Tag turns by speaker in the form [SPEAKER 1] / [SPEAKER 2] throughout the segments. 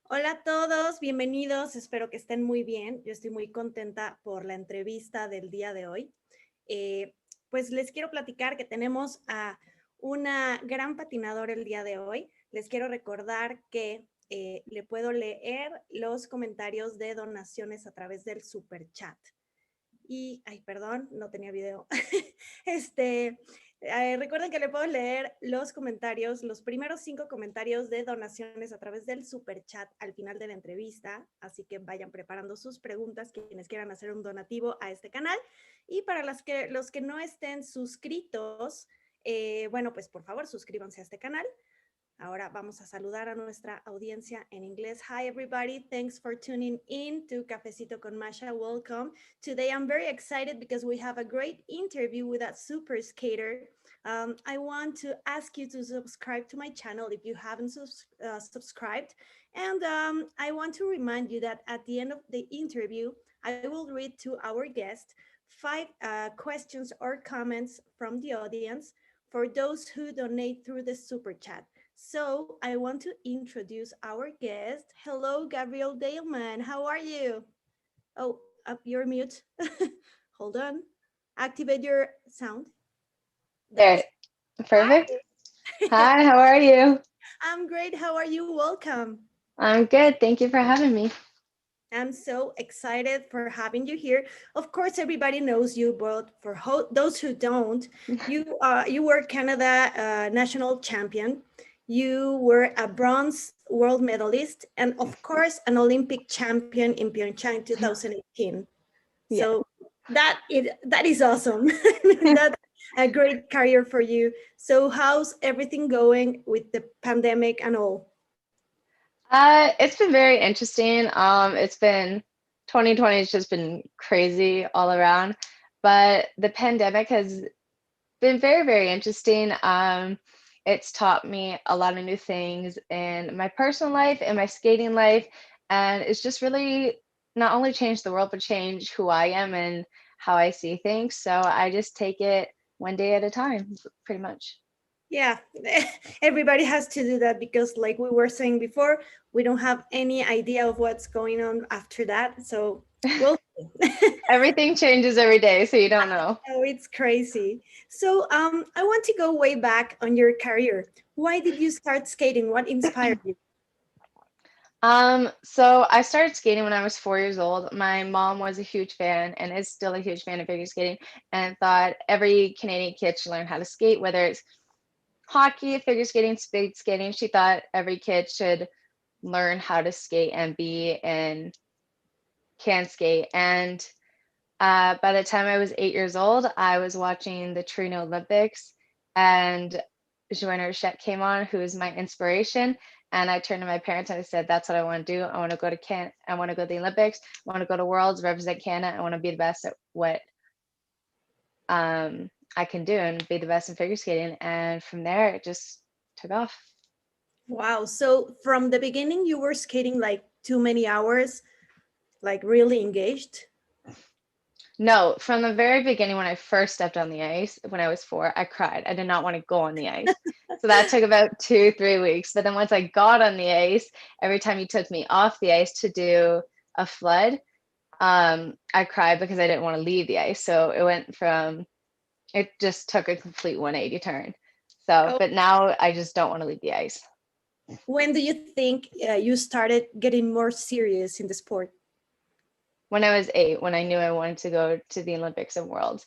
[SPEAKER 1] Hola a todos, bienvenidos, espero que estén muy bien. Yo estoy muy contenta por la entrevista del día de hoy. Pues les quiero platicar que tenemos a una gran patinadora el día de hoy. Les quiero recordar que le puedo leer los comentarios de donaciones a través del super chat. Y, ay, perdón, no tenía video. Recuerden que le puedo leer los comentarios, los primeros 5 comentarios de donaciones a través del super chat al final de la entrevista. Así que vayan preparando sus preguntas quienes quieran hacer un donativo a este canal. Y para los que no estén suscritos, bueno, pues por favor suscríbanse a este canal. Ahora vamos a saludar a nuestra audiencia en inglés. Hi, everybody. Thanks for tuning in to Cafecito con Masha. Welcome. Today, I'm very excited because we have a great interview with a super skater. I want to ask you to subscribe to my channel if you haven't subscribed. And I want to remind you that at the end of the interview, I will read to our guest 5 questions or comments from the audience for those who donate through the super chat. So I want to introduce our guest. Hello, Gabrielle Daleman. How are you? Oh, you're mute. Hold on. Activate your sound.
[SPEAKER 2] There,
[SPEAKER 1] Hi.
[SPEAKER 2] perfect. Hi, how are you?
[SPEAKER 1] I'm great. How are you? Welcome.
[SPEAKER 2] I'm good. Thank you for having me.
[SPEAKER 1] I'm so excited for having you here. Of course, everybody knows you, but for those who don't, you were Canada national champion. You were a bronze world medalist, and of course, an Olympic champion in Pyeongchang 2018.
[SPEAKER 2] Yeah.
[SPEAKER 1] So that is awesome. That's a great career for you. So how's everything going with the pandemic and all?
[SPEAKER 2] It's been very interesting. It's been 2020 has just been crazy all around, but the pandemic has been very, very interesting. It's taught me a lot of new things in my personal life, in my skating life, and it's just really not only changed the world, but changed who I am and how I see things. So I just take it one day at a time, pretty much.
[SPEAKER 1] Yeah, everybody has to do that because, like we were saying before, we don't have any idea of what's going on after that. So, well,
[SPEAKER 2] Everything changes every day, so you don't know.
[SPEAKER 1] oh, it's crazy. So, I want to go way back on your career. Why did you start skating? What inspired you?
[SPEAKER 2] So I started skating when I was 4 years old. My mom was a huge fan and is still a huge fan of figure skating and thought every Canadian kid should learn how to skate, whether it's hockey, figure skating, speed skating. She thought every kid should learn how to skate and be and can skate. And by the time I was 8 years old, I was watching the Torino Olympics and Joanna Rochette came on, who is my inspiration. And I turned to my parents and I said, that's what I want to do. I want to go to I want to go to the Olympics. I want to go to Worlds, represent Canada. I want to be the best at what I can do and be the best in figure skating. And from there, it just took off.
[SPEAKER 1] Wow. So, from the beginning, you were skating like too many hours, like really engaged.
[SPEAKER 2] No, from the very beginning, when I first stepped on the ice, when I was 4, I cried. I did not want to go on the ice. So that took about 2, 3 weeks. But then once I got on the ice, every time you took me off the ice to do a flood, I cried because I didn't want to leave the ice. So it just took a complete 180 turn. So,
[SPEAKER 1] Oh,
[SPEAKER 2] but now I just don't want to leave the ice.
[SPEAKER 1] when do you think you started getting more serious in the sport?
[SPEAKER 2] When I was 8, when I knew I wanted to go to the Olympics and Worlds.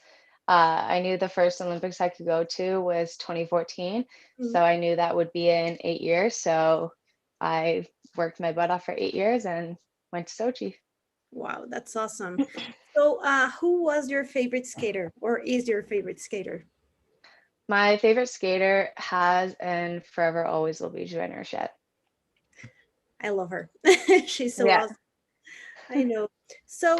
[SPEAKER 2] I knew the first Olympics I could go to was 2014.
[SPEAKER 1] Mm.
[SPEAKER 2] So I knew that would be in 8 years. So I worked my butt off for 8 years and went to Sochi.
[SPEAKER 1] Wow, that's awesome. So, who was your favorite skater or is your favorite skater?
[SPEAKER 2] My favorite skater has and forever always will be Joanna Rochette.
[SPEAKER 1] I love her. She's so
[SPEAKER 2] Yeah.
[SPEAKER 1] awesome. I know. So,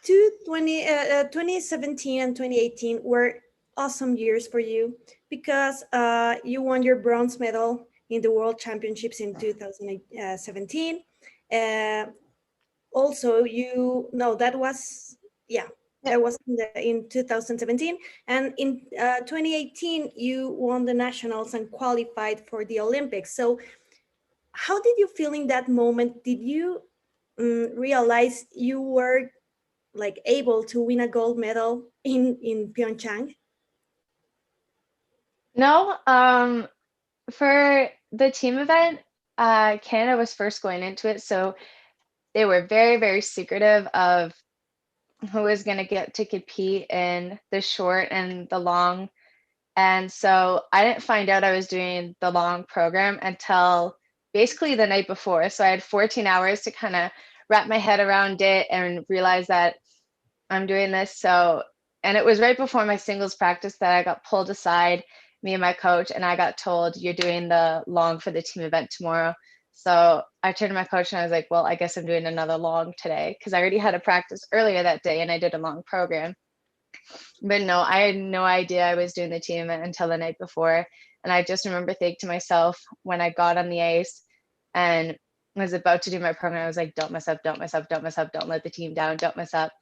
[SPEAKER 1] 2017 and 2018 were awesome years for you because you won your bronze medal in the World Championships in 2017. Uh, Also, you no, that was yeah,
[SPEAKER 2] Yep.
[SPEAKER 1] that was in 2017, and in 2018 you won the nationals and qualified for the Olympics. So how did you feel in that moment? Did you realize you were like able to win a gold medal in Pyeongchang?
[SPEAKER 2] No, for the team event, Canada was first going into it, so they were very, very secretive of who was going to get to compete in the short and the long. And so I didn't find out I was doing the long program until basically the night before. So I had 14 hours to kind of wrap my head around it and realize that I'm doing this. So, and it was right before my singles practice that I got pulled aside, me and my coach, and I got told, you're doing the long for the team event tomorrow. So I turned to my coach and I was like, well, I guess I'm doing another long today because I already had a practice earlier that day and I did a long program. But no, I had no idea I was doing the team event until the night before. And I just remember thinking to myself when I got on the ice and was about to do my program, I was like, don't mess up, don't mess up, don't mess up, don't let the team down, don't mess up.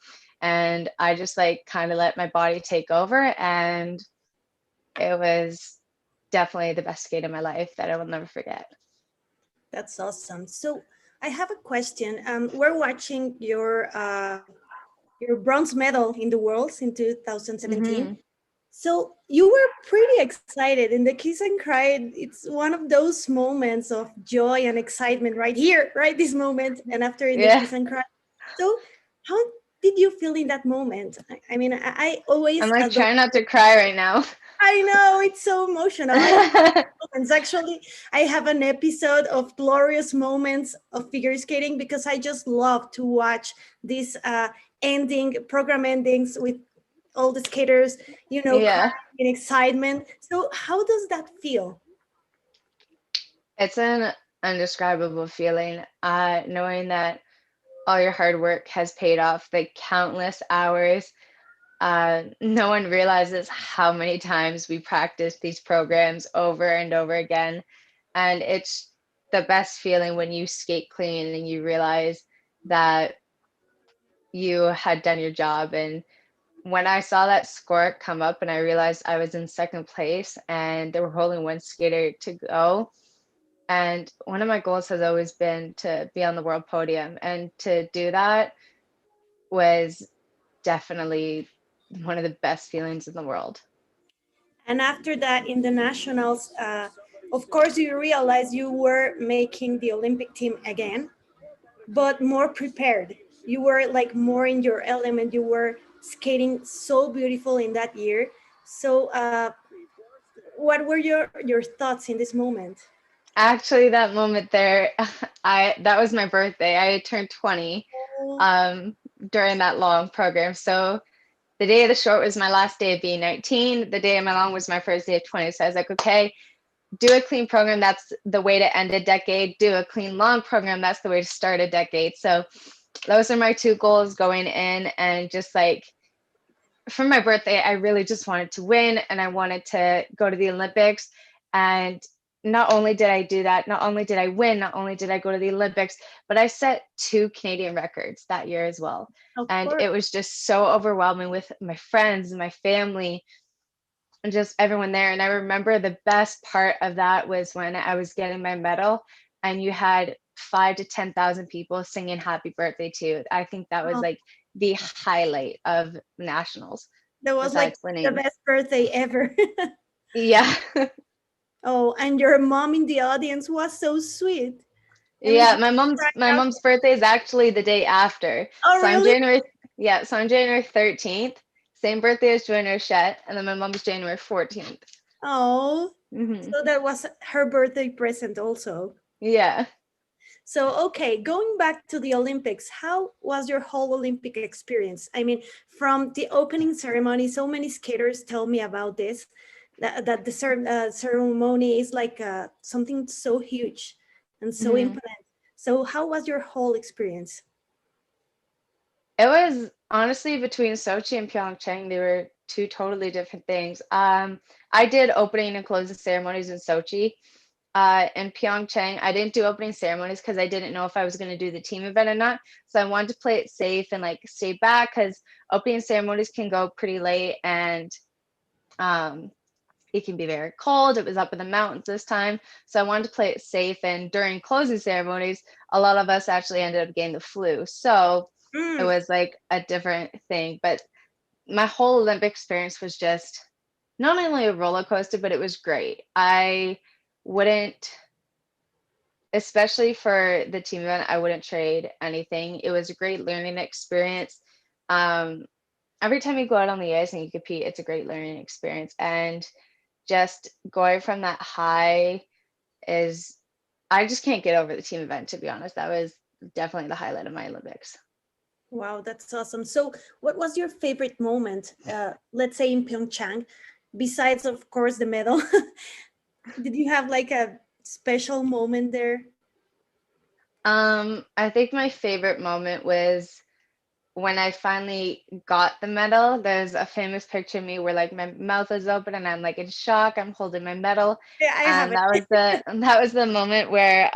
[SPEAKER 2] And I just like kind of let my body take over. And it was definitely the best skate of my life that I will never forget.
[SPEAKER 1] That's awesome. So I have a question. We're watching your bronze medal in the Worlds in 2017.
[SPEAKER 2] Mm-hmm.
[SPEAKER 1] So you were pretty excited in the kiss and cry. It's one of those moments of joy and excitement right here, right this moment, and after in the kiss and cry. So how did you feel in that moment? I mean, I always
[SPEAKER 2] I'm like trying not to cry right now.
[SPEAKER 1] I know, it's so emotional. And actually, I have an episode of glorious moments of figure skating because I just love to watch these program endings with all the skaters, crying in excitement. So how does that feel?
[SPEAKER 2] It's an indescribable feeling, knowing that all your hard work has paid off, the countless hours. No one realizes how many times we practice these programs over and over again. And it's the best feeling when you skate clean and you realize that you had done your job. And when I saw that score come up and I realized I was in second place and there were only one skater to go. And one of my goals has always been to be on the world podium. And to do that was definitely one of the best feelings in the world.
[SPEAKER 1] And after that, in the nationals, of course, you realize you were making the Olympic team again, but more prepared. You were like more in your element. You were skating so beautiful in that year. So what were your thoughts in this moment?
[SPEAKER 2] Actually, that moment there, that was my birthday. I turned 20 during that long program. So the day of the short was my last day of being 19. The day of my long was my first day of 20. So I was like, okay, do a clean program. That's the way to end a decade. Do a clean long program. That's the way to start a decade. So those are my two goals going in. And just like for my birthday, I really just wanted to win and I wanted to go to the Olympics. And not only did I do that, not only did I win, not only did I go to the Olympics, but I set 2 Canadian records that year as well. And it was just so overwhelming with my friends and my family and just everyone there. And I remember the best part of that was when I was getting my medal and you had 5,000 to 10,000 people singing happy birthday to you. I think that was like the highlight of nationals.
[SPEAKER 1] That was like winning. The best birthday ever.
[SPEAKER 2] Yeah.
[SPEAKER 1] Oh, and your mom in the audience was so sweet.
[SPEAKER 2] Yeah, my mom's birthday is actually the day after.
[SPEAKER 1] Oh,
[SPEAKER 2] so
[SPEAKER 1] really?
[SPEAKER 2] So on January 13th, same birthday as Joanne Rochette, and then my mom's January 14th.
[SPEAKER 1] Oh, so that was her birthday present also.
[SPEAKER 2] Yeah.
[SPEAKER 1] So, okay, going back to the Olympics, how was your whole Olympic experience? I mean, from the opening ceremony, so many skaters tell me about this, that the ceremony is like something so huge and so important. So how was your whole experience?
[SPEAKER 2] It was honestly between Sochi and Pyeongchang, they were two totally different things. I did opening and closing ceremonies in Sochi. In Pyeongchang, I didn't do opening ceremonies because I didn't know if I was going to do the team event or not. So I wanted to play it safe and like stay back because opening ceremonies can go pretty late and it can be very cold. It was up in the mountains this time. So I wanted to play it safe. And during closing ceremonies, a lot of us actually ended up getting the flu. So it was like a different thing. But my whole Olympic experience was just not only a roller coaster, but it was great. I wouldn't, especially for the team event, I wouldn't trade anything. It was a great learning experience. Every time you go out on the ice and you compete, it's a great learning experience. And just going from that high is, I just can't get over the team event, to be honest. That was definitely the highlight of my Olympics.
[SPEAKER 1] Wow, that's awesome. So what was your favorite moment, let's say in Pyeongchang, besides, of course, the medal? Did you have like a special moment there?
[SPEAKER 2] I think my favorite moment was when I finally got the medal. There's a famous picture of me where like my mouth is open and I'm like in shock. I'm holding my medal.
[SPEAKER 1] Yeah, I have
[SPEAKER 2] And
[SPEAKER 1] it.
[SPEAKER 2] that was the moment where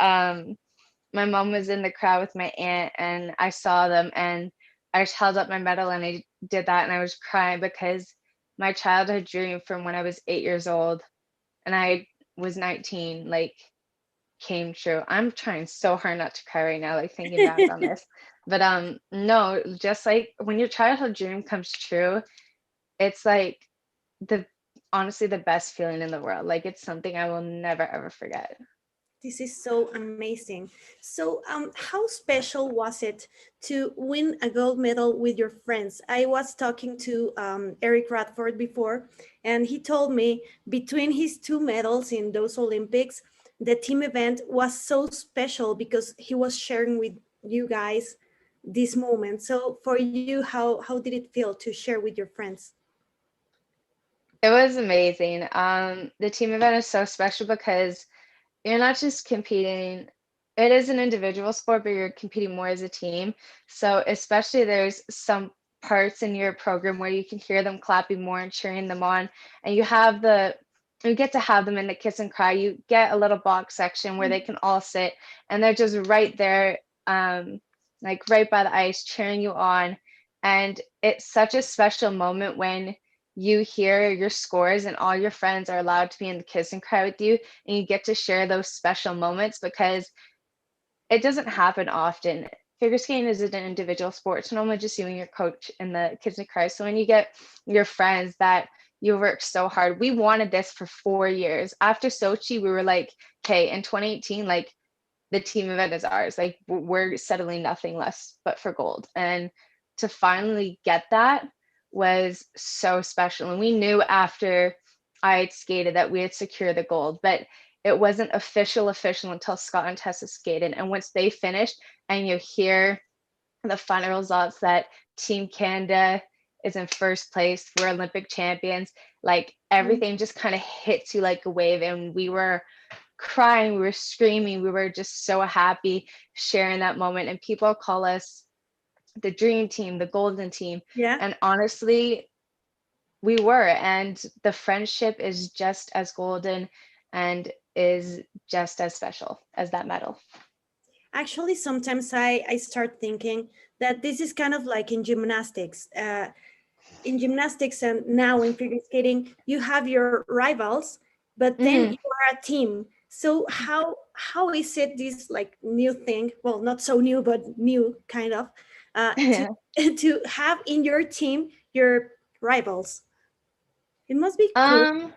[SPEAKER 2] my mom was in the crowd with my aunt and I saw them and I just held up my medal and I did that and I was crying because my childhood dream from when I was 8 years old and I was 19, like, came true. I'm trying so hard not to cry right now, like thinking back on this. But no, just like when your childhood dream comes true, it's like the honestly the best feeling in the world. Like it's something I will never ever forget.
[SPEAKER 1] This is so amazing. So, how special was it to win a gold medal with your friends? I was talking to Eric Radford before, and he told me between his two medals in those Olympics, the team event was so special because he was sharing with you guys this moment. So, for you, how did it feel to share with your friends?
[SPEAKER 2] It was amazing. The team event is so special because you're not just competing, it is an individual sport, but you're competing more as a team. So especially there's some parts in your program where you can hear them clapping more and cheering them on. And you get to have them in the kiss and cry. You get a little box section where they can all sit and they're just right there, like right by the ice cheering you on. And it's such a special moment when you hear your scores and all your friends are allowed to be in the kiss and cry with you and you get to share those special moments because it doesn't happen often. Figure skating is an individual sport. It's normally just you and your coach in the kiss and cry. So when you get your friends that you worked so hard, we wanted this for 4 years. After Sochi, we were like, okay, in 2018, like the team event is ours. Like we're settling nothing less but for gold. And to finally get that was so special. And we knew after I had skated that we had secured the gold, but it wasn't official until Scott and Tessa skated. And once they finished and you hear the final results that Team Canada is in first place, we're Olympic champions, like everything just kind of hits you like a wave. And we were crying, we were screaming, we were just so happy sharing that moment. And people call us the dream team, the golden team.
[SPEAKER 1] Yeah.
[SPEAKER 2] And honestly, we were. And the friendship is just as golden and is just as special as that medal.
[SPEAKER 1] Actually, sometimes I start thinking that this is kind of like in gymnastics. In gymnastics and now in figure skating, you have your rivals, but then you are a team. So how is it this like new thing? Well, not so new, but new kind of to to have in your team your rivals. It must be cool.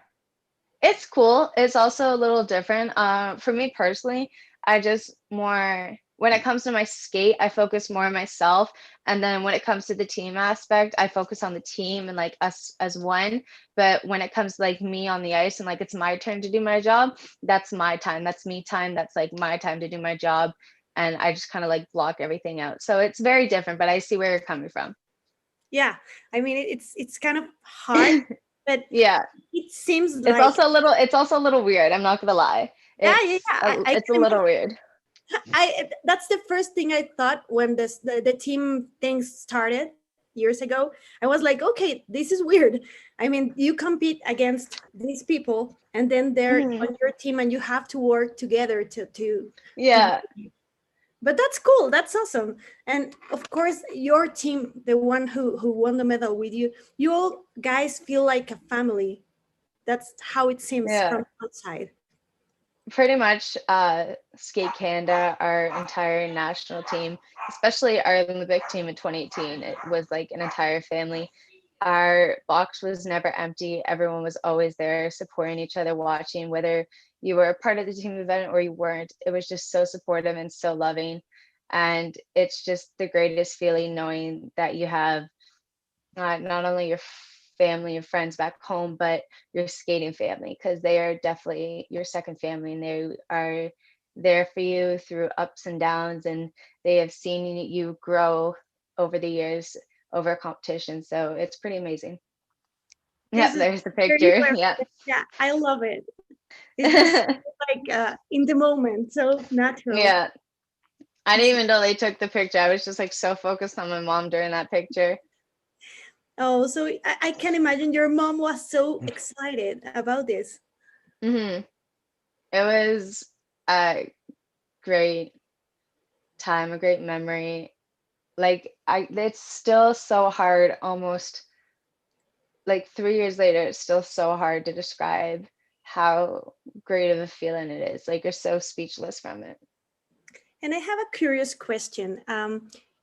[SPEAKER 2] It's cool. It's also a little different. For me personally, I just more when it comes to my skate, I focus more on myself. And then when it comes to the team aspect, I focus on the team and like us as one. But when it comes to like me on the ice and like it's my turn to do my job, that's my time. That's me time. That's like my time to do my job. And I just kind of like block everything out. So it's very different, but I see where you're coming from.
[SPEAKER 1] Yeah, I mean it's kind of hard, but
[SPEAKER 2] Yeah.
[SPEAKER 1] it seems
[SPEAKER 2] It's
[SPEAKER 1] like
[SPEAKER 2] also a little weird. I'm not gonna lie.
[SPEAKER 1] yeah. I
[SPEAKER 2] It's a
[SPEAKER 1] can
[SPEAKER 2] little weird.
[SPEAKER 1] that's the first thing I thought when the team things started years ago. I was like, okay, this is weird. I mean, you compete against these people and then they're on your team and you have to work together to
[SPEAKER 2] Yeah.
[SPEAKER 1] win. But that's cool, that's awesome. And of course your team, the one who won the medal with you, you all guys feel like a family. That's how it seems
[SPEAKER 2] Yeah.
[SPEAKER 1] from outside.
[SPEAKER 2] Pretty much, Skate Canada, our entire national team, especially our Olympic team in 2018, it was like an entire family. Our box was never empty. Everyone was always there supporting each other, watching, whether you were a part of the team event or you weren't. It was just so supportive and so loving. And it's just the greatest feeling knowing that you have not only your family and friends back home, but your skating family, because they are definitely your second family and they are there for you through ups and downs, and they have seen you grow over the years over competition. So it's pretty amazing.
[SPEAKER 1] This
[SPEAKER 2] Yeah,
[SPEAKER 1] is
[SPEAKER 2] there's the
[SPEAKER 1] very
[SPEAKER 2] picture. Yeah.
[SPEAKER 1] perfect. Yeah, I love it. It's just like in the moment, so natural.
[SPEAKER 2] Yeah. I didn't even know they took the picture. I was just like so focused on my mom during that picture.
[SPEAKER 1] Oh, so I can imagine your mom was so excited about this.
[SPEAKER 2] Hmm. It was a great time, a great memory. Like it's still so hard, almost like 3 years later, it's still so hard to describe how great of a feeling it is. Like you're so speechless from it.
[SPEAKER 1] And I have a curious question.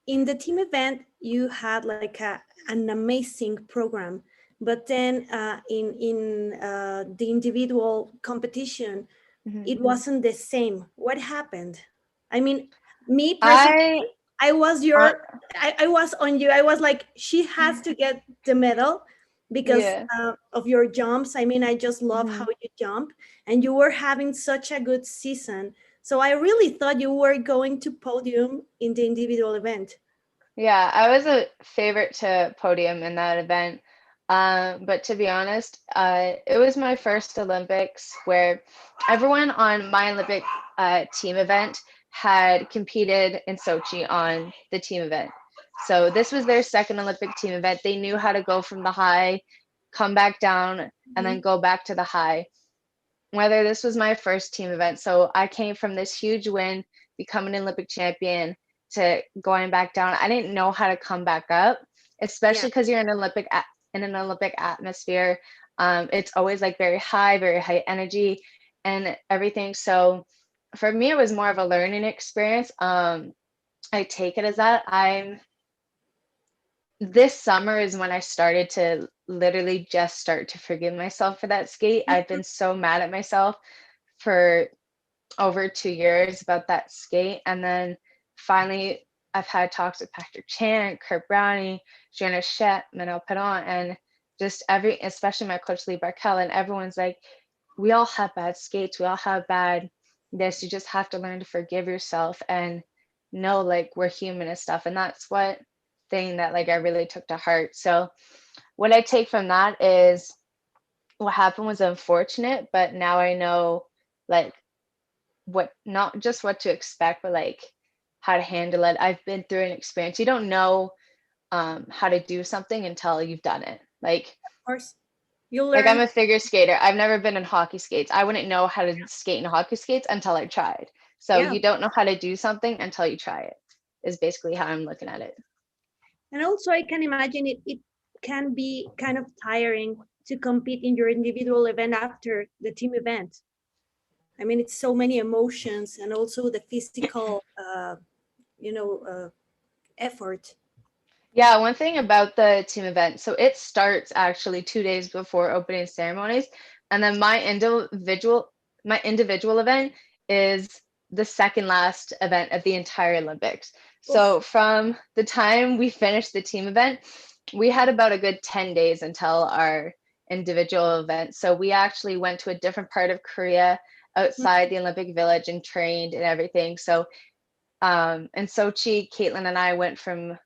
[SPEAKER 1] In the team event, you had like an amazing program, but then in the individual competition,
[SPEAKER 2] Mhm.
[SPEAKER 1] it wasn't the same. What happened? I mean, me personally,
[SPEAKER 2] I
[SPEAKER 1] I was
[SPEAKER 2] uh,
[SPEAKER 1] I was on you. I was like, she has to get the medal because
[SPEAKER 2] yeah.
[SPEAKER 1] of your jumps. I mean, I just love how
[SPEAKER 2] Mhm.
[SPEAKER 1] you jump, and you were having such a good season. So I really thought you were going to podium in the individual event.
[SPEAKER 2] Yeah, I was a favorite to podium in that event. But to be honest, it was my first Olympics where everyone on my Olympic team event had competed in Sochi on the team event. So this was their second Olympic team event. They knew how to go from the high, come back down, and then
[SPEAKER 1] Mhm.
[SPEAKER 2] go back to the high. Whether this was my first team event. So I came from this huge win, becoming an Olympic champion, to going back down. I didn't know how to come back up,
[SPEAKER 1] Yeah,
[SPEAKER 2] especially because you're in an Olympic atmosphere. It's always like very high energy and everything. So for me, it was more of a learning experience. I take it as that. This summer is when I started to literally just start to forgive myself for that skate. I've been so mad at myself for over 2 years about that skate. And then finally, I've had talks with Patrick Chan, Kurt Brownie, Joanna Shep, Manuel Perron, and just especially my coach Lee Barkel, and everyone's like, we all have bad skates, we all have bad this. You just have to learn to forgive yourself and know like we're human and stuff. And that's what thing that like I really took to heart. So what I take from that is what happened was unfortunate, but now I know like what not just what to expect, but like how to handle it. I've been through an experience. You don't know how to do something until you've done it.
[SPEAKER 1] of course. You
[SPEAKER 2] Like I'm
[SPEAKER 1] learn.
[SPEAKER 2] a figure skater. I've never been in hockey skates. I wouldn't know how to skate in hockey skates until I tried. So
[SPEAKER 1] Yeah.
[SPEAKER 2] you don't know how to do something until you try it, is basically how I'm looking at it.
[SPEAKER 1] And also, I can imagine it can be kind of tiring to compete in your individual event after the team event. I mean, it's so many emotions and also the physical, you know, effort.
[SPEAKER 2] Yeah, one thing about the team event, so it starts actually 2 days before opening ceremonies, and then my individual event is the second last event of the entire Olympics.
[SPEAKER 1] Oof.
[SPEAKER 2] So from the time we finished the team event, we had about a good 10 days until our individual event. So we actually went to a different part of Korea outside the Olympic Village and trained and everything. So in Sochi, Caitlin and I went from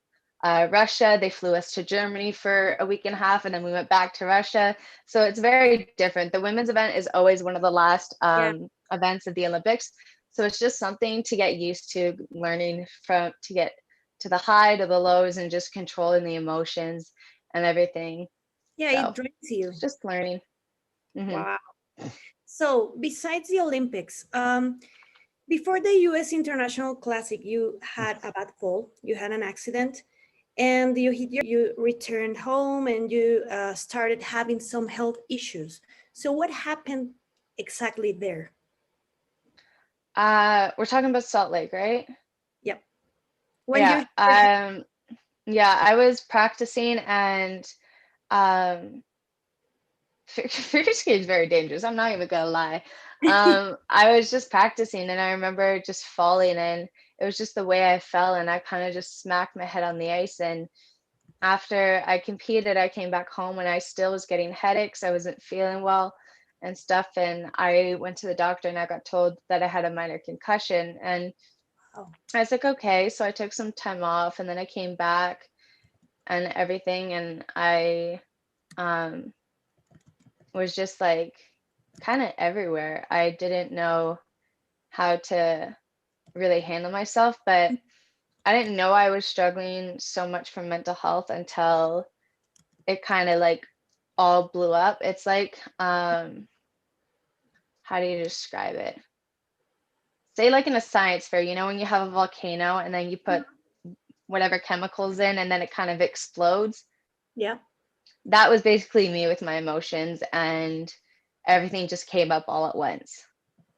[SPEAKER 2] Russia. They flew us to Germany for a week and a half, and then we went back to Russia. So it's very different. The women's event is always one of the last
[SPEAKER 1] Yeah.
[SPEAKER 2] events of the Olympics. So it's just something to get used to, learning from to get to the high to the lows and just controlling the emotions and everything.
[SPEAKER 1] Yeah, it
[SPEAKER 2] So
[SPEAKER 1] drains you.
[SPEAKER 2] it's just learning. Hmm.
[SPEAKER 1] Wow. So besides the Olympics, before the US International Classic, you had a bad fall, you had an accident, you returned home and you started having some health issues. So what happened exactly there?
[SPEAKER 2] We're talking about Salt Lake, right?
[SPEAKER 1] Yep. When you're
[SPEAKER 2] Yeah, I was practicing, and figure skating is very dangerous. I'm not even gonna lie. I was just practicing, and I remember just falling, and it was just the way I fell, and I kind of just smacked my head on the ice. And after I competed, I came back home, and I still was getting headaches. I wasn't feeling well and stuff, and I went to the doctor, and I got told that I had a minor concussion. And
[SPEAKER 1] oh,
[SPEAKER 2] I was like, okay. So I took some time off, and then I came back and everything, and I was just like kind of everywhere. I didn't know how to really handle myself, but I didn't know I was struggling so much from mental health until it kind of like all blew up. It's like, how do you describe it? Say like in a science fair, you know, when you have a volcano and then you put whatever chemicals in and then it kind of explodes.
[SPEAKER 1] yeah.
[SPEAKER 2] That was basically me with my emotions, and everything just came up all at once.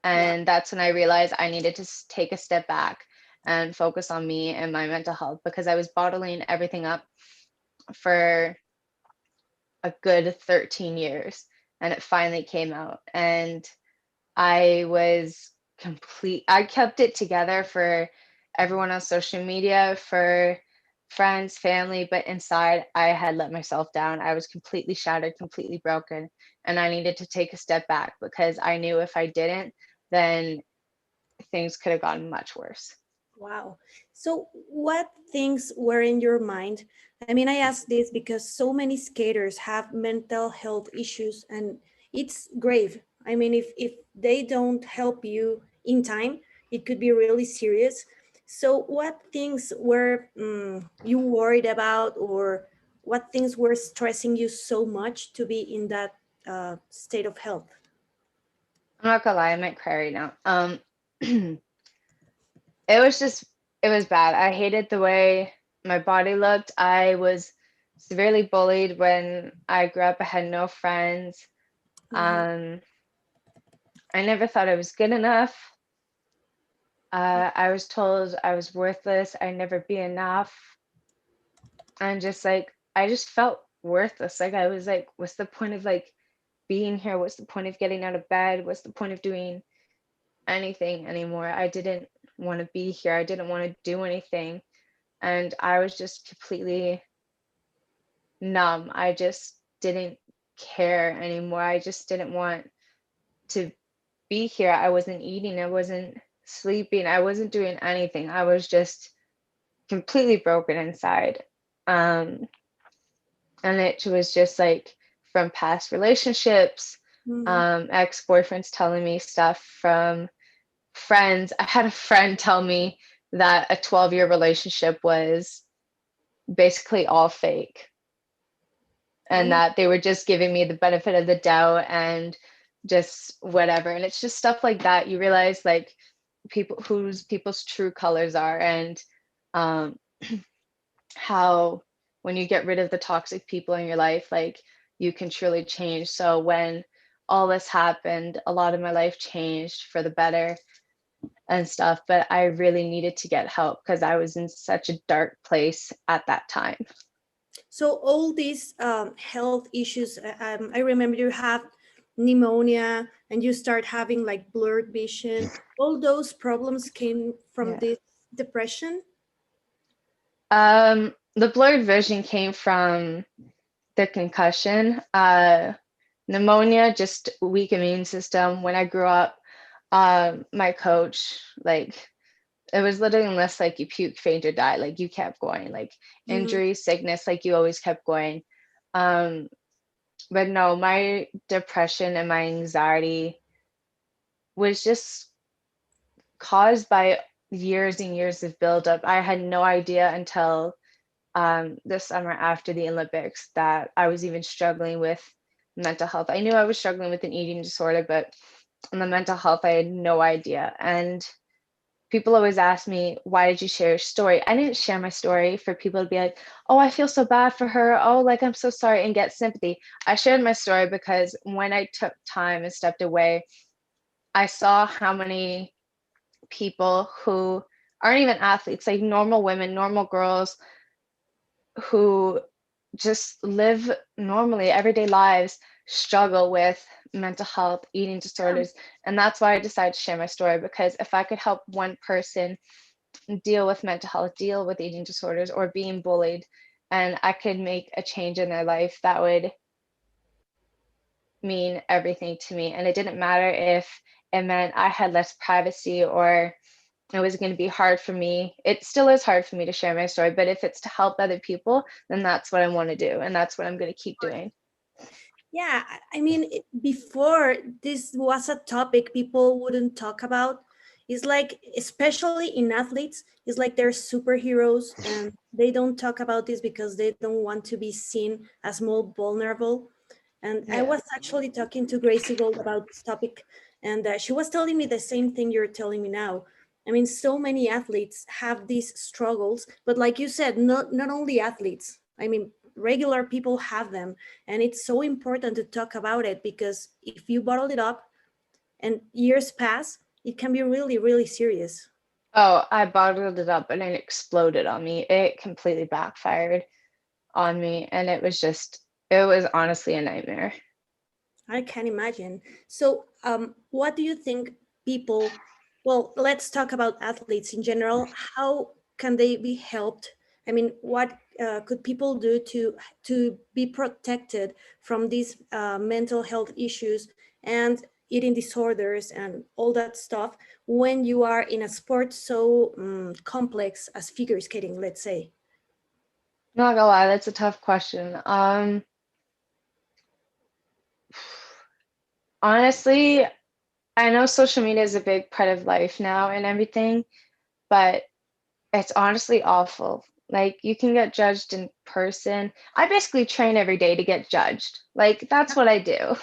[SPEAKER 1] Wow.
[SPEAKER 2] And that's when I realized I needed to take a step back and focus on me and my mental health, because I was bottling everything up for a good 13 years, and it finally came out. And I kept it together for everyone on social media, for friends, family, but inside I had let myself down. I was completely shattered, completely broken, and I needed to take a step back, because I knew if I didn't, then things could have gotten much worse.
[SPEAKER 1] Wow. So, what things were in your mind? I mean, I ask this because so many skaters have mental health issues and it's grave. I mean, if they don't help you in time, it could be really serious. So, what things were you worried about, or what things were stressing you so much to be in that state of health?
[SPEAKER 2] I'm not gonna lie, I might cry right now. It was just, it was bad. I hated the way my body looked. I was severely bullied when I grew up. I had no friends.
[SPEAKER 1] Mhm.
[SPEAKER 2] Um, I never thought I was good enough. I was told I was worthless. I'd never be enough. And just like, I just felt worthless. Like, I was like, what's the point of like being here? What's the point of getting out of bed? What's the point of doing anything anymore? I didn't want to be here. I didn't want to do anything. And I was just completely numb. I just didn't care anymore. I just didn't want to be here. I wasn't eating, I wasn't sleeping, I wasn't doing anything. I was just completely broken inside. Um, and it was just like from past relationships,
[SPEAKER 1] Mhm.
[SPEAKER 2] ex-boyfriends telling me stuff, from friends. I had a friend tell me that a 12-year relationship was basically all fake,
[SPEAKER 1] Oh
[SPEAKER 2] and
[SPEAKER 1] my.
[SPEAKER 2] that they were just giving me the benefit of the doubt and just whatever. And it's just stuff like that. You realize like people's true colors are, and um, how when you get rid of the toxic people in your life, like you can truly change. So when all this happened, a lot of my life changed for the better and stuff, but I really needed to get help because I was in such a dark place at that time.
[SPEAKER 1] So all these health issues, I remember you have pneumonia and you start having like blurred vision. All those problems came from
[SPEAKER 2] Yeah.
[SPEAKER 1] this depression.
[SPEAKER 2] The blurred vision came from the concussion. Pneumonia, just weak immune system. When I grew up, my coach, like, it was literally, unless like you puke, faint, or die, like you kept going. Like
[SPEAKER 1] Mhm.
[SPEAKER 2] injury, sickness, like you always kept going. Um, but no, my depression and my anxiety was just caused by years and years of buildup. I had no idea until this summer after the Olympics that I was even struggling with mental health. I knew I was struggling with an eating disorder, but on the mental health, I had no idea. And people always ask me, why did you share your story? I didn't share my story for people to be like, oh, I feel so bad for her. Oh, like, I'm so sorry, and get sympathy. I shared my story because when I took time and stepped away, I saw how many people who aren't even athletes, like normal women, normal girls who just live normally everyday lives, struggle with mental health, eating disorders. And that's why I decided to share my story, because if I could help one person deal with mental health, deal with eating disorders, or being bullied, and I could make a change in their life, that would mean everything to me. And it didn't matter if it meant I had less privacy or it was going to be hard for me. It still is hard for me to share my story, but if it's to help other people, then that's what I want to do. And that's what I'm going to keep doing.
[SPEAKER 1] Yeah, I mean, before this was a topic people wouldn't talk about. It's like, especially in athletes, it's like they're superheroes and they don't talk about this because they don't want to be seen as more vulnerable. And I
[SPEAKER 2] Yeah.
[SPEAKER 1] was actually talking to Gracie Gold about this topic, and she was telling me the same thing you're telling me now. I mean, so many athletes have these struggles, but like you said, not only athletes. I mean, regular people have them, and it's so important to talk about it, because if you bottle it up and years pass, it can be really, really serious.
[SPEAKER 2] Oh, I bottled it up and it exploded on me. It completely backfired on me. And it was honestly a nightmare.
[SPEAKER 1] I can imagine. So, what do you think people, well, let's talk about athletes in general. How can they be helped? I mean, what could people do to be protected from these mental health issues and eating disorders and all that stuff when you are in a sport so complex as figure skating, let's say?
[SPEAKER 2] Not gonna lie, that's a tough question. Honestly, I know social media is a big part of life now and everything, but it's honestly awful. Like, you can get judged in person. I basically train every day to get judged. Like, that's what I do.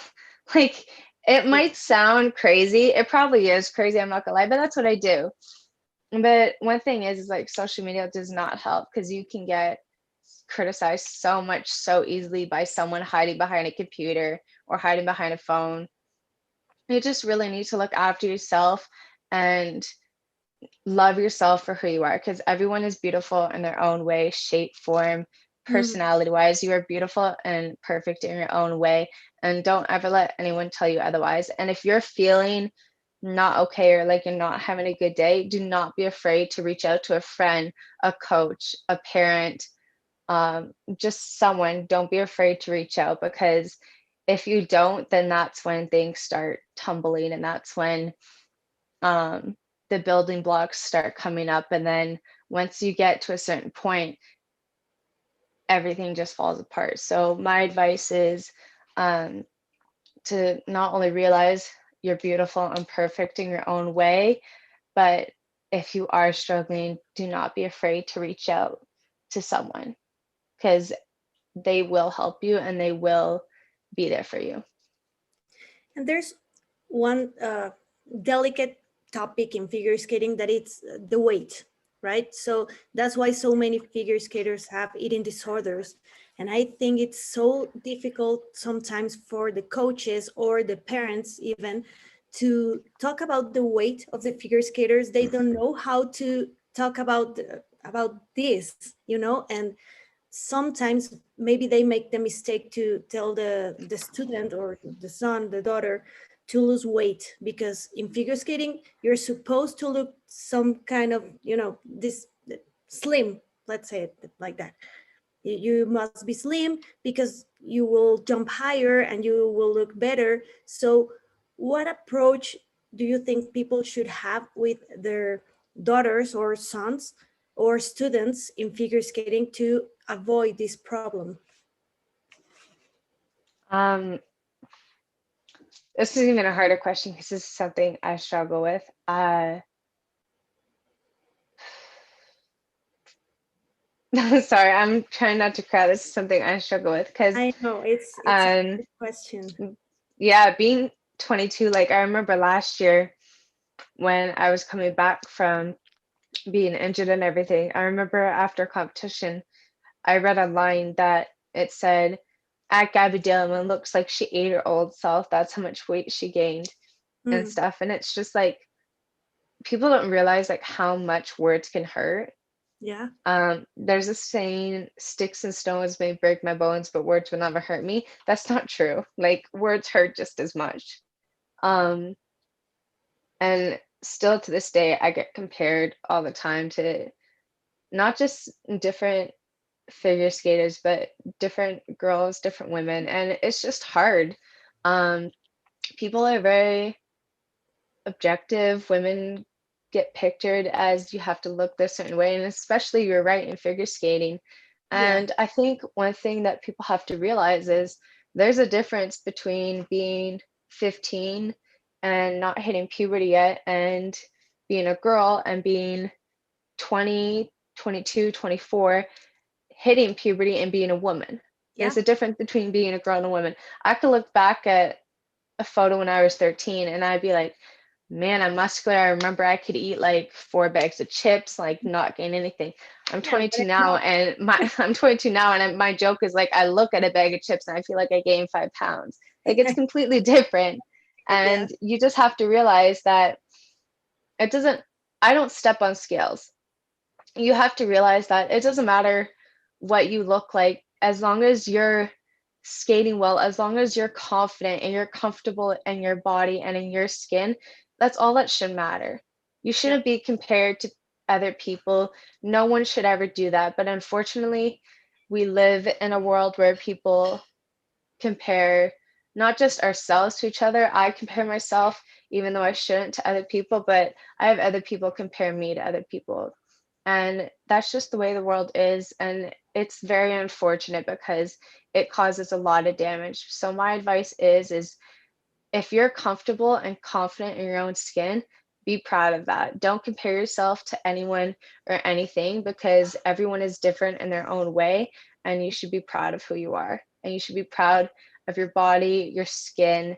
[SPEAKER 2] Like, it might sound crazy. It probably is crazy, I'm not gonna lie, but that's what I do. But one thing is like social media does not help, because you can get criticized so much so easily by someone hiding behind a computer or hiding behind a phone. You just really need to look after yourself and love yourself for who you are, because everyone is beautiful in their own way, shape, form,
[SPEAKER 1] Mhm.
[SPEAKER 2] personality wise. You are beautiful and perfect in your own way. And don't ever let anyone tell you otherwise. And if you're feeling not okay or like you're not having a good day, do not be afraid to reach out to a friend, a coach, a parent, just someone. Don't be afraid to reach out, because if you don't, then that's when things start tumbling, and that's when um, the building blocks start coming up. And then once you get to a certain point, everything just falls apart. So my advice is um, to not only realize you're beautiful and perfect in your own way, but if you are struggling, do not be afraid to reach out to someone, because they will help you and they will be there for you.
[SPEAKER 1] And there's one delicate topic in figure skating, that it's the weight, right? So that's why so many figure skaters have eating disorders. And I think it's so difficult sometimes for the coaches or the parents even to talk about the weight of the figure skaters. They don't know how to talk about this, and sometimes maybe they make the mistake to tell the student or the son, the daughter, to lose weight, because in figure skating you're supposed to look some kind of, this slim, let's say it like that. You must be slim because you will jump higher and you will look better. So what approach do you think people should have with their daughters or sons or students in figure skating to avoid this problem?
[SPEAKER 2] Um, this is even a harder question, because this is something I struggle with. Sorry, I'm trying not to cry. This is something I struggle with, because
[SPEAKER 1] I know it's a
[SPEAKER 2] um
[SPEAKER 1] good question.
[SPEAKER 2] yeah, being 22, like I remember last year when I was coming back from being injured and everything. I remember after competition, I read a line that it said, at Gabby Daleman looks like she ate her old self. That's how much weight she gained and
[SPEAKER 1] Mm,
[SPEAKER 2] stuff. And it's just like, people don't realize like how much words can hurt.
[SPEAKER 1] yeah.
[SPEAKER 2] There's a saying, sticks and stones may break my bones, but words will never hurt me. That's not true. Like, words hurt just as much. Um, and still to this day, I get compared all the time to not just different figure skaters, but different girls, different women. And it's just hard. Um, People are very objective. Women get pictured as you have to look this certain way, and especially you're right in figure skating.
[SPEAKER 1] Yeah.
[SPEAKER 2] And I think one thing that people have to realize is there's a difference between being 15 and not hitting puberty yet, and being a girl, and being 20, 22, 24, hitting puberty and being a woman.
[SPEAKER 1] Yeah.
[SPEAKER 2] There's a difference between being a girl and a woman. I could look back at a photo when I was 13 and I'd be like, man, I'm muscular. I remember I could eat like 4 bags of chips, like not gain anything. I'm
[SPEAKER 1] Yeah.
[SPEAKER 2] 22 now, and my joke is like, I look at a bag of chips and I feel like I gained 5 pounds. Like, it's completely different.
[SPEAKER 1] Yeah.
[SPEAKER 2] And you just have to realize that it doesn't, I don't step on scales. You have to realize that it doesn't matter what you look like, as long as you're skating well, as long as you're confident and you're comfortable in your body and in your skin, that's all that should matter. You
[SPEAKER 1] Yeah.
[SPEAKER 2] shouldn't be compared to other people. No one should ever do that. But unfortunately, we live in a world where people compare not just ourselves to each other. I compare myself, even though I shouldn't, to other people, but I have other people compare me to other people. And that's just the way the world is. And it's very unfortunate because it causes a lot of damage. So my advice is if you're comfortable and confident in your own skin, be proud of that. Don't compare yourself to anyone or anything, because everyone is different in their own way, and you should be proud of who you are. And you should be proud of your body, your skin,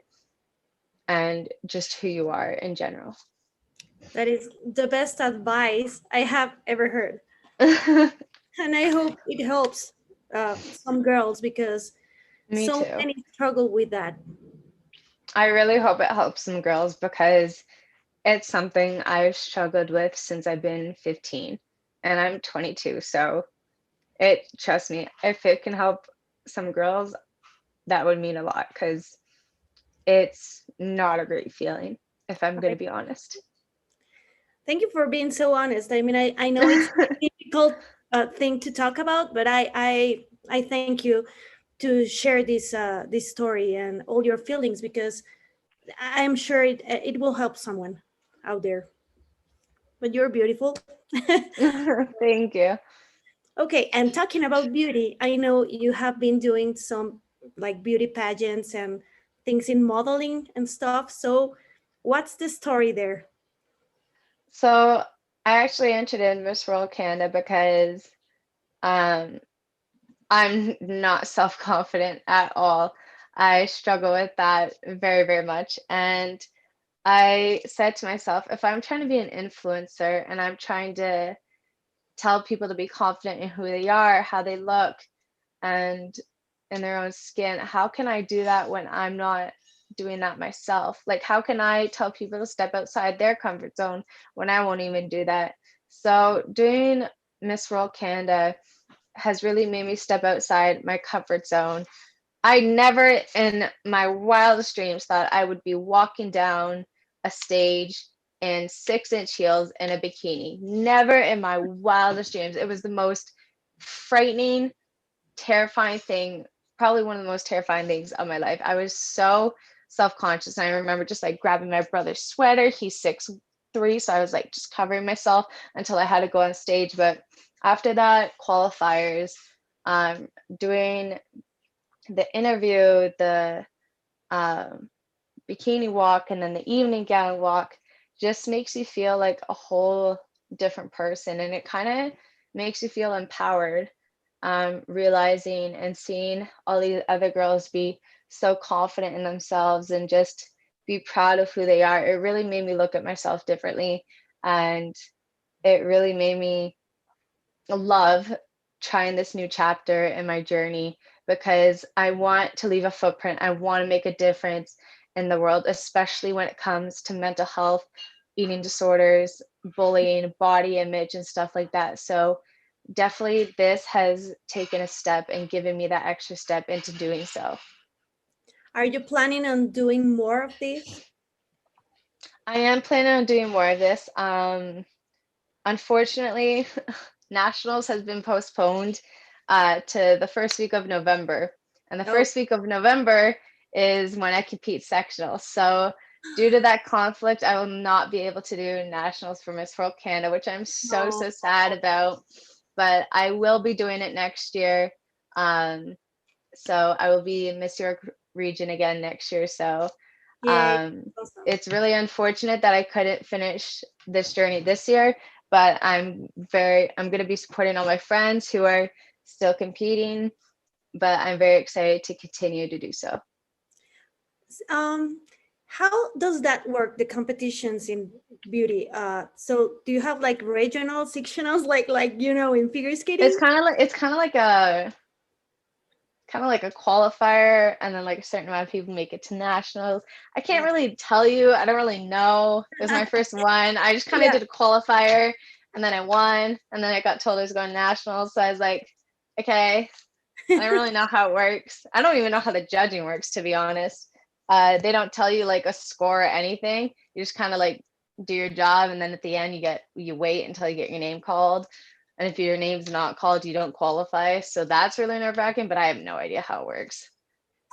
[SPEAKER 2] and just who you are in general.
[SPEAKER 1] That is the best advice I have ever heard. And I hope it helps some girls because
[SPEAKER 2] Me
[SPEAKER 1] so
[SPEAKER 2] too.
[SPEAKER 1] many struggle with that.
[SPEAKER 2] I really hope it helps some girls, because it's something I've struggled with since I've been 15 and I'm 22. So trust me, if it can help some girls, that would mean a lot, because it's not a great feeling, if I'm going to be honest.
[SPEAKER 1] Thank you for being so honest. I mean, I know it's a difficult thing to talk about, but I thank you to share this story and all your feelings, because I'm sure it will help someone out there. But you're beautiful.
[SPEAKER 2] Thank you.
[SPEAKER 1] Okay, and talking about beauty, I know you have been doing some like beauty pageants and things in modeling and stuff. So, what's the story there?
[SPEAKER 2] So I actually entered in Miss World Canada because um, I'm not self-confident at all. I struggle with that very, very much. And I said to myself, if I'm trying to be an influencer and I'm trying to tell people to be confident in who they are, how they look, and in their own skin, how can I do that when I'm not doing that myself? Like, how can I tell people to step outside their comfort zone when I won't even do that? So doing Miss World Canada has really made me step outside my comfort zone. I never in my wildest dreams thought I would be walking down a stage in 6-inch heels in a bikini. Never in my wildest dreams. It was the most frightening, terrifying thing, probably one of the most terrifying things of my life. I was so self-conscious. And I remember just like grabbing my brother's sweater. He's 6'3", so I was like just covering myself until I had to go on stage. But after that, qualifiers, doing the interview, the um, bikini walk, and then the evening gown walk just makes you feel like a whole different person. And it kind of makes you feel empowered, realizing and seeing all these other girls be so confident in themselves and just be proud of who they are. It really made me look at myself differently, and it really made me love trying this new chapter in my journey, because I want to leave a footprint. I want to make a difference in the world, especially when it comes to mental health, eating disorders, bullying, body image, and stuff like that. So definitely this has taken a step and given me that extra step into doing so.
[SPEAKER 1] Are you planning on doing more of this?
[SPEAKER 2] I am planning on doing more of this. Unfortunately, Nationals has been postponed to the first week of November. And the
[SPEAKER 1] Oh,
[SPEAKER 2] first week of November is when I compete sectionals. So due to that conflict, I will not be able to do Nationals for Miss World Canada, which I'm so,
[SPEAKER 1] no.
[SPEAKER 2] so sad about. But I will be doing it next year. So I will be in Miss York region again next year. So
[SPEAKER 1] Yeah, awesome.
[SPEAKER 2] it's really unfortunate that I couldn't finish this journey this year, but I'm going to be supporting all my friends who are still competing, but I'm very excited to continue to do so.
[SPEAKER 1] How does that work, the competitions in beauty? So do you have like regional sectionals, like in figure skating?
[SPEAKER 2] It's kind of like a qualifier, and then like a certain amount of people make it to nationals. I can't really tell you. I don't really know. It was my first one. I just kind of
[SPEAKER 1] Yeah.
[SPEAKER 2] did a qualifier, and then I won, and then I got told I was going nationals. So I was like, okay, I don't really know how it works. I don't even know how the judging works, to be honest. They don't tell you like a score or anything. You just kind of like do your job, and then at the end you wait until you get your name called. And if your name's not called, you don't qualify. So that's really nerve-wracking, but I have no idea how it works.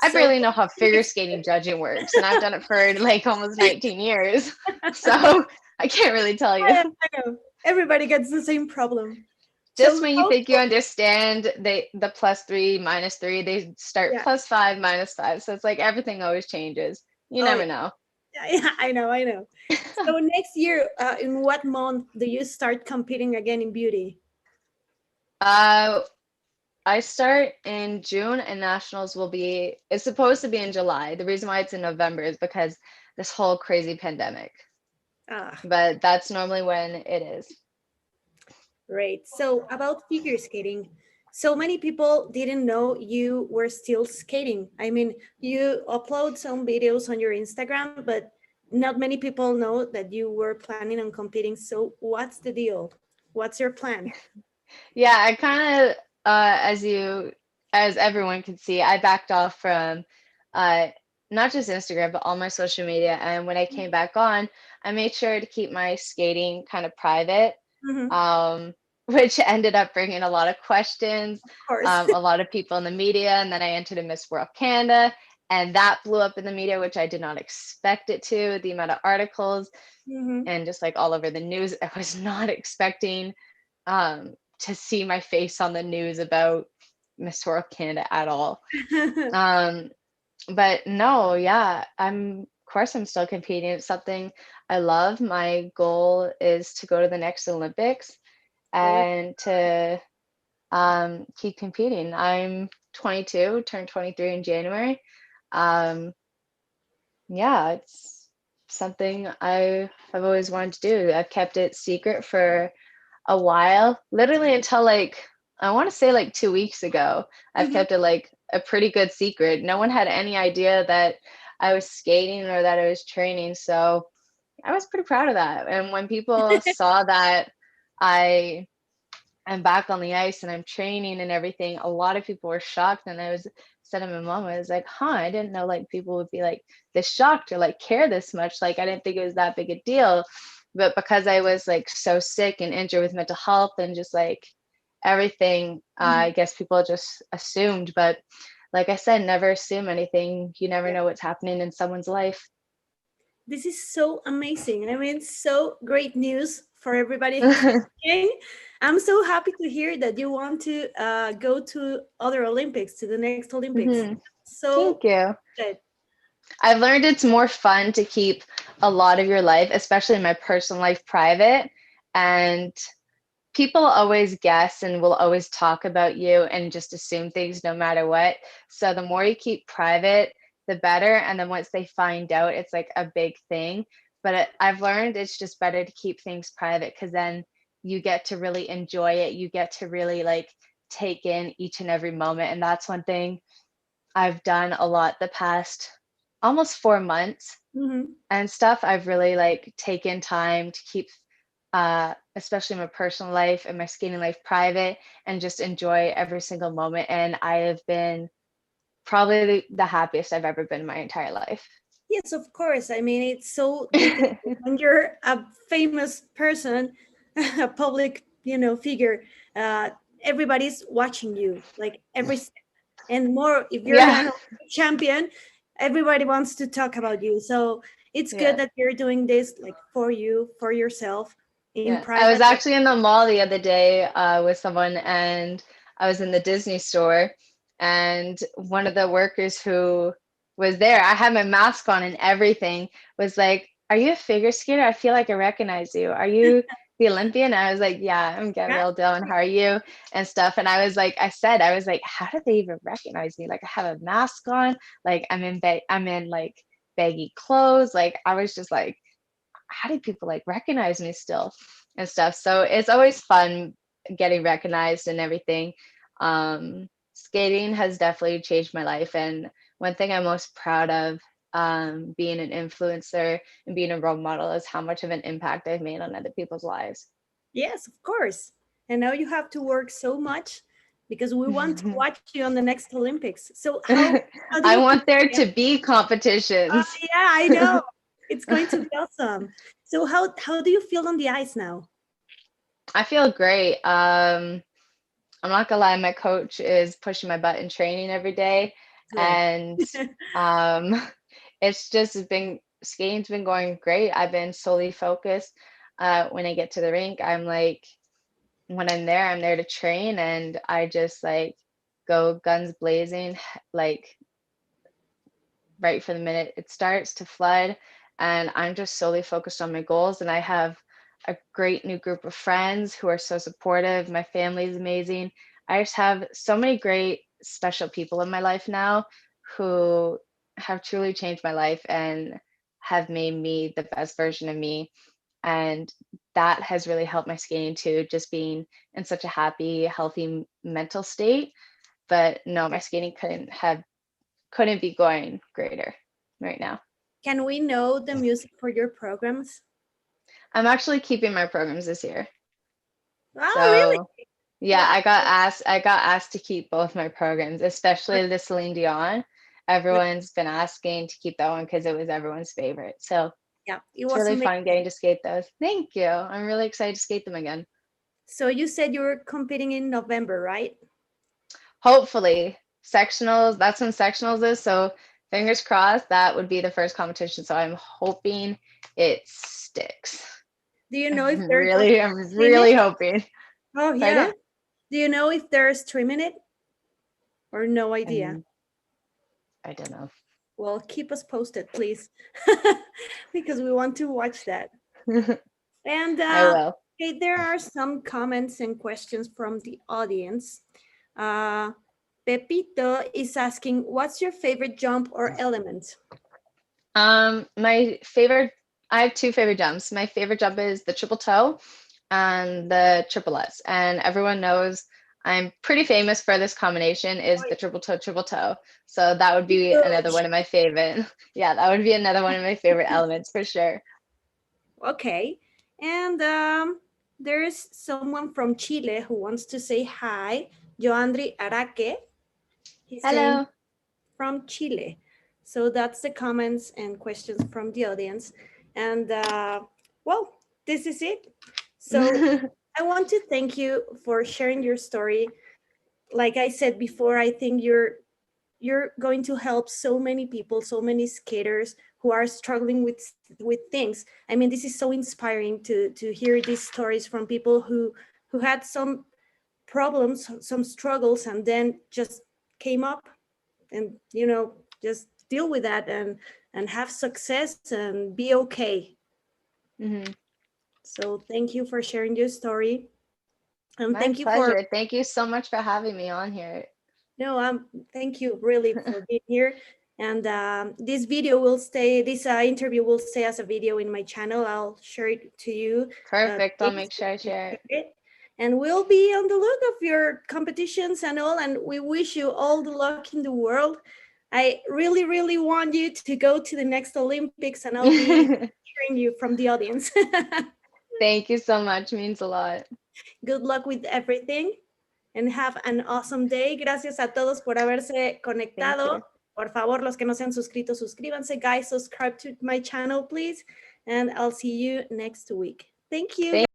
[SPEAKER 2] I
[SPEAKER 1] So
[SPEAKER 2] barely know how figure skating judging works, and I've done it for like almost 19 years. So I can't really tell you.
[SPEAKER 1] I know. Everybody gets the same problem.
[SPEAKER 2] Just
[SPEAKER 1] So
[SPEAKER 2] when you think you understand the +3, -3, they start
[SPEAKER 1] yeah.
[SPEAKER 2] +5, -5. So it's like everything always changes. You
[SPEAKER 1] Oh
[SPEAKER 2] never know.
[SPEAKER 1] yeah, I know. So next year, in what month do you start competing again in beauty?
[SPEAKER 2] I start in June, and nationals it's supposed to be in July. The reason why it's in November is because this whole crazy pandemic.
[SPEAKER 1] Ah,
[SPEAKER 2] But that's normally when it is.
[SPEAKER 1] great. So about figure skating, so many people didn't know you were still skating. I mean, you upload some videos on your Instagram, but not many people know that you were planning on competing. So what's the deal? What's your plan?
[SPEAKER 2] Yeah, I kind of, as everyone can see, I backed off from uh, not just Instagram, but all my social media. And when I came back on, I made sure to keep my skating kind of private,
[SPEAKER 1] Mhm.
[SPEAKER 2] which ended up bringing a lot of questions,
[SPEAKER 1] Of course.
[SPEAKER 2] a lot of people in the media. And then I entered a Miss World Canada, and that blew up in the media, which I did not expect it to. The amount of articles
[SPEAKER 1] Mhm.
[SPEAKER 2] and just like all over the news, I was not expecting to see my face on the news about Miss World Canada at all. But no, yeah, of course I'm still competing. It's something I love. My goal is to go to the next Olympics
[SPEAKER 1] Oh,
[SPEAKER 2] and to keep competing. I'm 22, turned 23 in January. Um, yeah, it's something I've always wanted to do. I've kept it secret for a while, literally until like I want to say like 2 weeks ago. I've
[SPEAKER 1] mhm.
[SPEAKER 2] kept it like a pretty good secret. No one had any idea that I was skating or that I was training. So I was pretty proud of that. And when people saw that I am back on the ice and I'm training and everything, a lot of people were shocked. And I was said to my mom, I was like, I didn't know like people would be like this shocked or like care this much. Like I didn't think it was that big a deal. But because I was like so sick and injured with mental health and just like everything, I guess people just assumed. But like I said, never assume anything. You never
[SPEAKER 1] Yeah.
[SPEAKER 2] know what's happening in someone's life.
[SPEAKER 1] This is so amazing. I mean, so great news for everybody who's watching. I'm so happy to hear that you want to go to other Olympics, to the next Olympics.
[SPEAKER 2] Mhm.
[SPEAKER 1] So
[SPEAKER 2] Thank you.
[SPEAKER 1] good.
[SPEAKER 2] I've learned it's more fun to keep a lot of your life, especially my personal life, private. And people always guess and will always talk about you and just assume things no matter what. So the more you keep private, the better. And then once they find out, it's like a big thing. But I've learned it's just better to keep things private, because then you get to really enjoy it. You get to really like take in each and every moment. And that's one thing I've done a lot the past almost 4 months and stuff. I've really like taken time to keep especially my personal life and my skating life private, and just enjoy every single moment. And I have been probably the happiest I've ever been in my entire life.
[SPEAKER 1] Yes, of course. I mean, it's so difficult when you're a famous person, a public, figure. Everybody's watching you, like every step. And more if you're
[SPEAKER 2] Yeah.
[SPEAKER 1] an Olympic champion, everybody wants to talk about you. So it's good
[SPEAKER 2] Yeah.
[SPEAKER 1] that you're doing this like for you, for yourself, in
[SPEAKER 2] Yeah. I was
[SPEAKER 1] private.
[SPEAKER 2] actually in the mall the other day with someone, and I was in the Disney store, and one of the workers who was there, I had my mask on and everything, was like, "Are you a figure skater? I feel like I recognize you. Are you the Olympian?" I was like, "Yeah, I'm
[SPEAKER 1] Yeah.
[SPEAKER 2] Gabrielle Daleman. How are you?" And stuff. And I was like, how did they even recognize me? Like, I have a mask on, like I'm in like baggy clothes. Like, I was just like, how do people like recognize me still and stuff? So it's always fun getting recognized and everything. Skating has definitely changed my life, and one thing I'm most proud of, being an influencer and being a role model, is how much of an impact I've made on other people's lives.
[SPEAKER 1] Yes, of course. And now you have to work so much because we want to watch you on the next Olympics. So how do
[SPEAKER 2] I
[SPEAKER 1] you
[SPEAKER 2] want there
[SPEAKER 1] prepare?
[SPEAKER 2] to be competitions.
[SPEAKER 1] Yeah, I know. It's going to be awesome. So how do you feel on the ice now?
[SPEAKER 2] I feel great. I'm not gonna lie, my coach is pushing my butt in training every day,
[SPEAKER 1] Good.
[SPEAKER 2] and um, it's just been skating's been going great. I've been solely focused. When I get to the rink, I'm like, when I'm there to train, and I just like go guns blazing, like right from the minute it starts to flood, and I'm just solely focused on my goals. And I have a great new group of friends who are so supportive. My family is amazing. I just have so many great special people in my life now who have truly changed my life and have made me the best version of me. And that has really helped my skating too, just being in such a happy, healthy mental state. But no, my skating couldn't be going greater right now.
[SPEAKER 1] Can we know the music for your programs?
[SPEAKER 2] I'm actually keeping my programs this year.
[SPEAKER 1] Oh, really?
[SPEAKER 2] So yeah,
[SPEAKER 1] Wow.
[SPEAKER 2] I got asked to keep both my programs, especially the Celine Dion. Everyone's been asking to keep that one because it was everyone's favorite. So
[SPEAKER 1] Yeah, it
[SPEAKER 2] it's
[SPEAKER 1] was
[SPEAKER 2] really fun getting
[SPEAKER 1] amazing.
[SPEAKER 2] to skate those. Thank you. I'm really excited to skate them again.
[SPEAKER 1] So you said you were competing in November, right?
[SPEAKER 2] Hopefully, sectionals, that's when sectionals is. So fingers crossed, that would be the first competition. So I'm hoping it sticks.
[SPEAKER 1] Do you know if they're going to
[SPEAKER 2] I'm
[SPEAKER 1] stream it?
[SPEAKER 2] really hoping.
[SPEAKER 1] Oh, yeah.
[SPEAKER 2] Pardon?
[SPEAKER 1] Do you know if they're streaming it or no idea?
[SPEAKER 2] Um, I don't know.
[SPEAKER 1] Well, keep us posted, please, because we want to watch that. And
[SPEAKER 2] I will.
[SPEAKER 1] okay, there are some comments and questions from the audience. Uh, Pepito is asking, what's your favorite jump or element?
[SPEAKER 2] My favorite, I have two favorite jumps. My favorite jump is the triple toe and the triple S. And everyone knows I'm pretty famous for this combination, is the triple toe. So that would be another
[SPEAKER 1] Huge.
[SPEAKER 2] one of my favorite. Yeah, that would be another one of my favorite elements for sure.
[SPEAKER 1] Okay. And there's someone from Chile who wants to say hi. Joandri Araque. He's saying
[SPEAKER 2] Hello.
[SPEAKER 1] from Chile. So that's the comments and questions from the audience. And well, this is it. So I want to thank you for sharing your story. Like I said before, I think you're going to help so many people, so many skaters who are struggling with things. I mean, this is so inspiring to hear these stories from people who had some problems, some struggles, and then just came up and just deal with that and have success and be okay.
[SPEAKER 2] Mhm.
[SPEAKER 1] So thank you for sharing your story, and
[SPEAKER 2] My
[SPEAKER 1] thank you for
[SPEAKER 2] pleasure. Thank you so much for having me on here.
[SPEAKER 1] no thank you really for being here. And this video will stay, this interview will stay as a video in my channel. I'll share it to you.
[SPEAKER 2] Perfect. I'll make sure I share it.
[SPEAKER 1] And we'll be on the look of your competitions and all. And we wish you all the luck in the world. I really, really want you to go to the next Olympics, and I'll be cheering you from the audience.
[SPEAKER 2] Thank you so much. It means a lot.
[SPEAKER 1] Good luck with everything and have an awesome day. Gracias a todos por haberse conectado. Por favor, los que no se han suscrito, suscríbanse. Guys, subscribe to my channel, please. And I'll see you next week. Thank you.